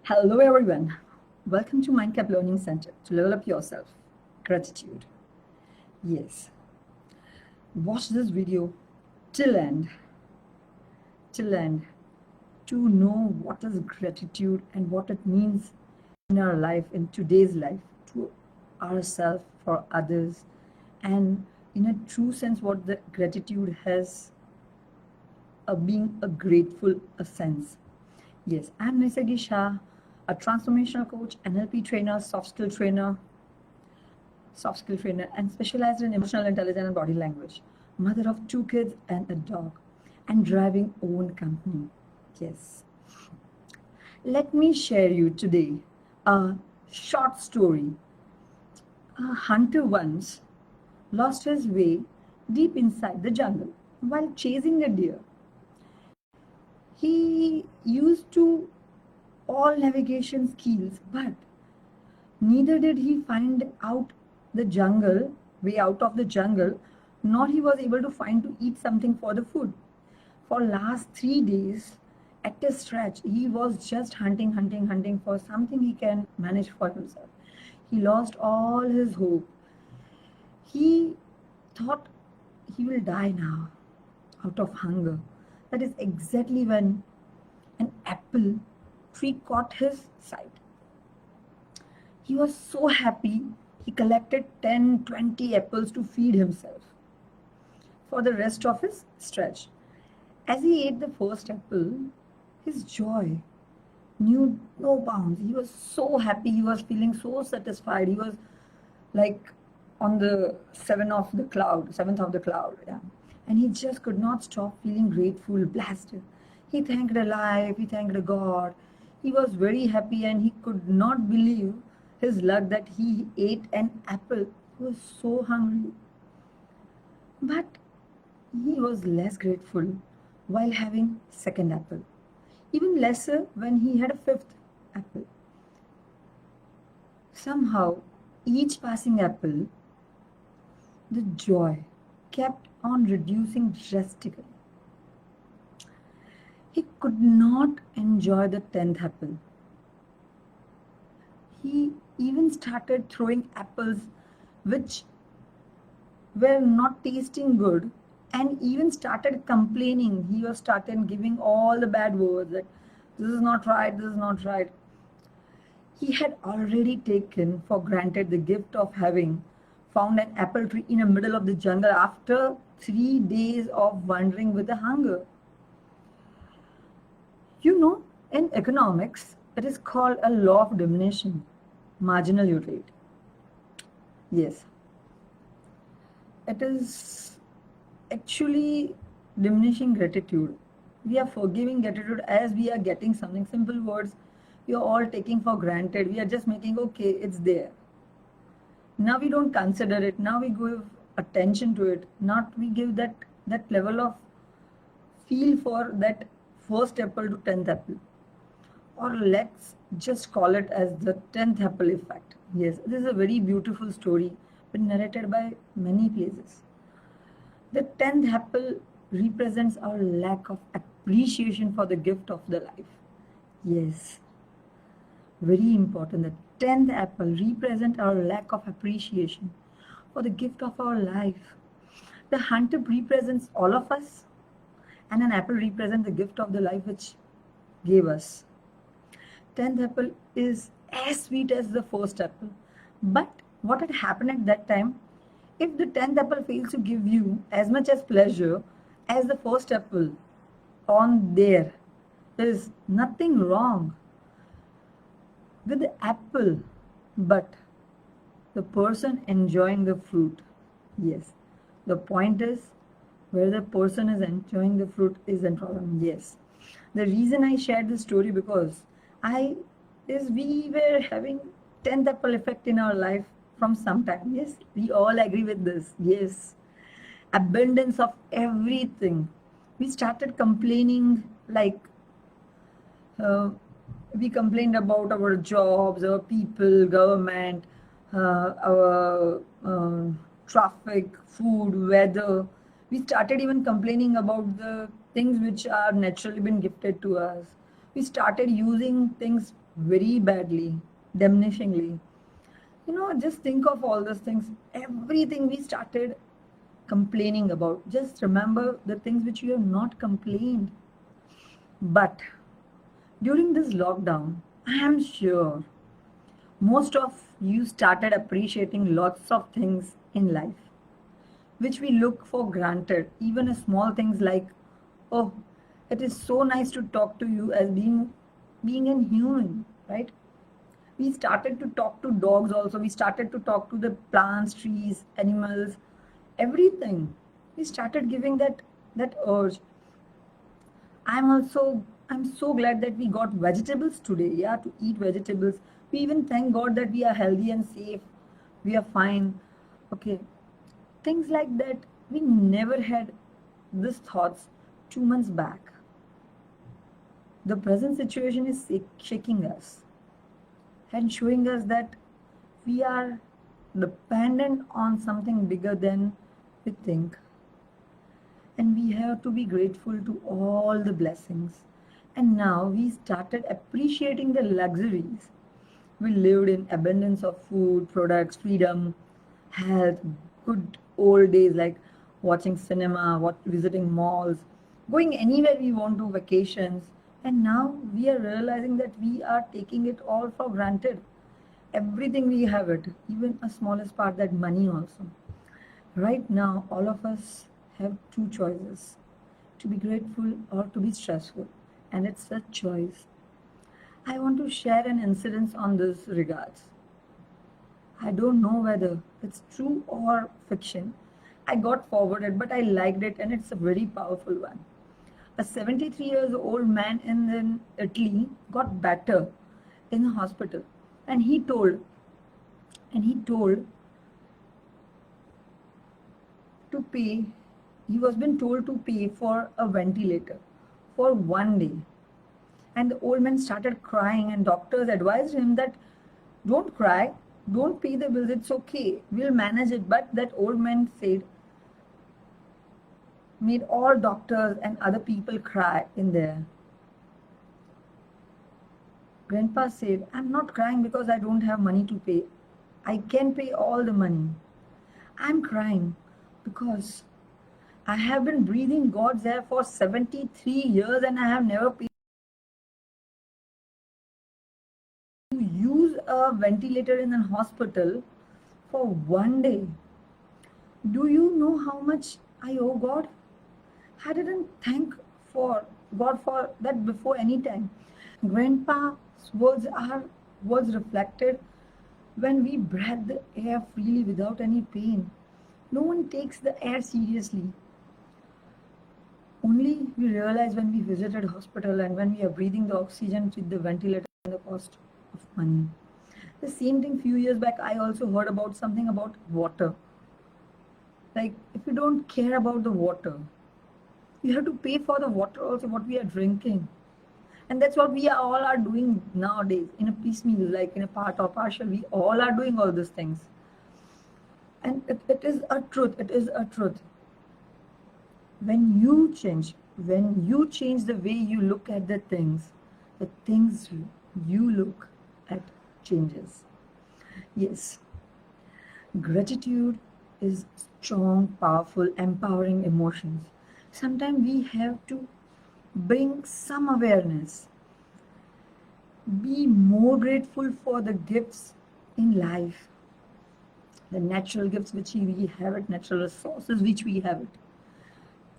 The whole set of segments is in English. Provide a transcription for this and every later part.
Hello everyone. Welcome to Mindcap Learning Center to level up yourself. Gratitude. Yes. Watch this video till end. Till end to know what is gratitude and what it means in our life, in today's life, to ourselves, for others, and in a true sense what the gratitude has being a grateful sense. Yes, I'm Nisagi Shah, a transformational coach, NLP trainer, soft skill trainer, and specialized in emotional intelligence and body language. Mother of 2 kids and a dog, and driving own company. Yes. Let me share you today a short story. A hunter once lost his way deep inside the jungle while chasing a deer. He used to all navigation skills, but neither did he find out the jungle, way out of the jungle, nor he was able to find to eat something for the food. For last 3 days, at a stretch, he was just hunting for something he can manage for himself. He lost all his hope. He thought he will die now out of hunger. That is exactly when an apple tree caught his sight. He was so happy, he collected 10, 20 apples to feed himself for the rest of his stretch. As he ate the first apple, his joy knew no bounds. He was so happy, he was feeling so satisfied. He was like on the seventh of the cloud, yeah. And he just could not stop feeling grateful, blessed. He thanked life, he thanked God. He was very happy and he could not believe his luck that he ate an apple. He was so hungry. But he was less grateful while having second apple. Even lesser when he had a fifth apple. Somehow, each passing apple, the joy kept on reducing drastically. He could not enjoy the 10th apple. He even started throwing apples which were not tasting good, and even started complaining. He was started giving all the bad words that this is not right, this is not right. He had already taken for granted the gift of having found an apple tree in the middle of the jungle after 3 days of wandering with the hunger. You know, in economics, it is called a law of diminishing marginal utility. Yes, it is actually diminishing gratitude. We are forgiving gratitude as we are getting something. Simple words we are all taking for granted. We are just making, okay, it's there. Now we don't consider it. Now we give attention to it. Not we give that level of feel for that first apple to 10th apple. Or let's just call it as the 10th apple effect. Yes, this is a very beautiful story, been narrated by many places. The 10th apple represents our lack of appreciation for the gift of the life. Yes, very important. The 10th apple represents our lack of appreciation for the gift of our life. The hunter represents all of us, and an apple represents the gift of the life which gave us. 10th apple is as sweet as the first apple. But what had happened at that time, if the 10th apple fails to give you as much as pleasure as the first apple there is nothing wrong with the apple, but the person enjoying the fruit. Yes, the point is where the person is enjoying the fruit is a problem. Yes, the reason I shared this story because we were having 10th apple effect in our life from some time. Yes, we all agree with this. Yes, abundance of everything. We started complaining like we complained about our jobs, our people, government, our traffic, food, weather. We started even complaining about the things which are naturally been gifted to us. We started using things very badly, diminishingly. Just think of all those things, everything we started complaining about. Just remember the things which you have not complained. But during this lockdown, I am sure most of you started appreciating lots of things in life which we look for granted, even a small things like, oh, it is so nice to talk to you as being a human, right? We started to talk to dogs also. We started to talk to the plants, trees, animals, everything. We started giving that urge. I'm so glad that we got vegetables today, yeah, to eat vegetables. We even thank God that we are healthy and safe. We are fine. Okay. Things like that. We never had these thoughts 2 months back. The present situation is shaking us and showing us that we are dependent on something bigger than we think. And we have to be grateful to all the blessings. And now we started appreciating the luxuries. We lived in abundance of food, products, freedom, health, good old days like watching cinema, visiting malls, going anywhere we want to, vacations. And now we are realizing that we are taking it all for granted. Everything we have it, even a smallest part, that money also. Right now, all of us have two choices: to be grateful or to be stressful. And it's a choice. I want to share an incident on this regards. I don't know whether it's true or fiction. I got forwarded, but I liked it, and it's a very powerful one. A 73 years old man in Italy got better in the hospital, and he told to pay. He was been told to pay for a ventilator for 1 day. And the old man started crying, and doctors advised him that don't cry, don't pay the bills, it's okay, we'll manage it. But that old man made all doctors and other people cry in there. Grandpa said, I'm not crying because I don't have money to pay. I can pay all the money. I'm crying because I have been breathing God's air for 73 years and I have never paid to use a ventilator in a hospital for 1 day. Do you know how much I owe God? I didn't thank for God for that before any time. Grandpa's words reflected when we breathe the air freely without any pain. No one takes the air seriously. Only we realize when we visited hospital and when we are breathing the oxygen with the ventilator and the cost of money. The same thing few years back I also heard about something about water. Like if you don't care about the water, you have to pay for the water also what we are drinking. And that's what we all are doing nowadays in a piecemeal, like in a part or partial. We all are doing all these things. And it is a truth. It is a truth. When you change the way you look at the things you look at changes. Yes, gratitude is strong, powerful, empowering emotions. Sometimes we have to bring some awareness. Be more grateful for the gifts in life, the natural gifts which we have it, natural resources which we have it.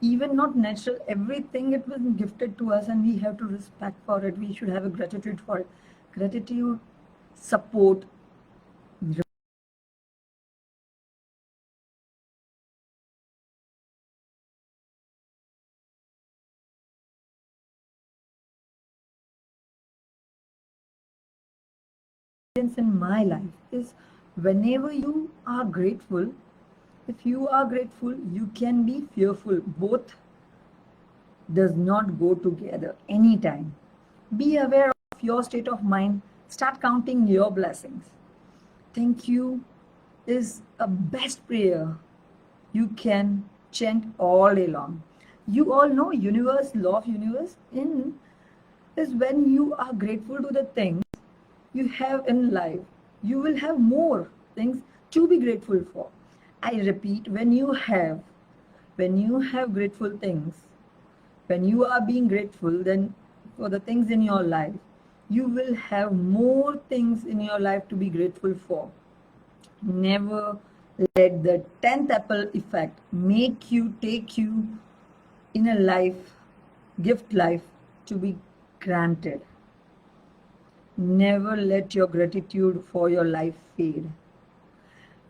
Even not natural, everything it was gifted to us and we have to respect for it. We should have a gratitude for it. Gratitude, support, in my life is whenever you are grateful, if you are grateful, you can be fearful. Both does not go together anytime. Be aware of your state of mind. Start counting your blessings. Thank you is a best prayer you can chant all day long. You all know universe, law of universe in is when you are grateful to the things, you have in life, you will have more things to be grateful for. I repeat, when you have grateful things, when you are being grateful then for the things in your life, you will have more things in your life to be grateful for. Never let the 10th apple effect make you take you in a life, gift life, to be granted. Never let your gratitude for your life fade.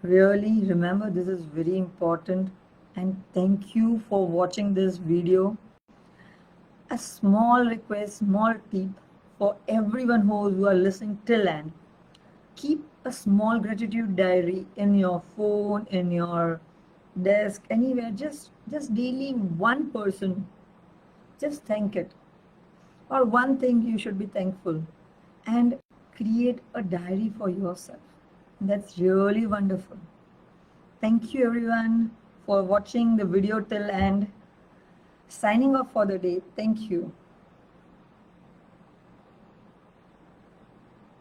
Really remember, this is very important, and thank you for watching this video. A small request, small tip for everyone who are listening till end. Keep a small gratitude diary in your phone, in your desk, anywhere. Just daily one person, just thank it, or one thing you should be thankful, and create a diary for yourself. That's really wonderful. Thank you everyone for watching the video till end. Signing off for the day. Thank you.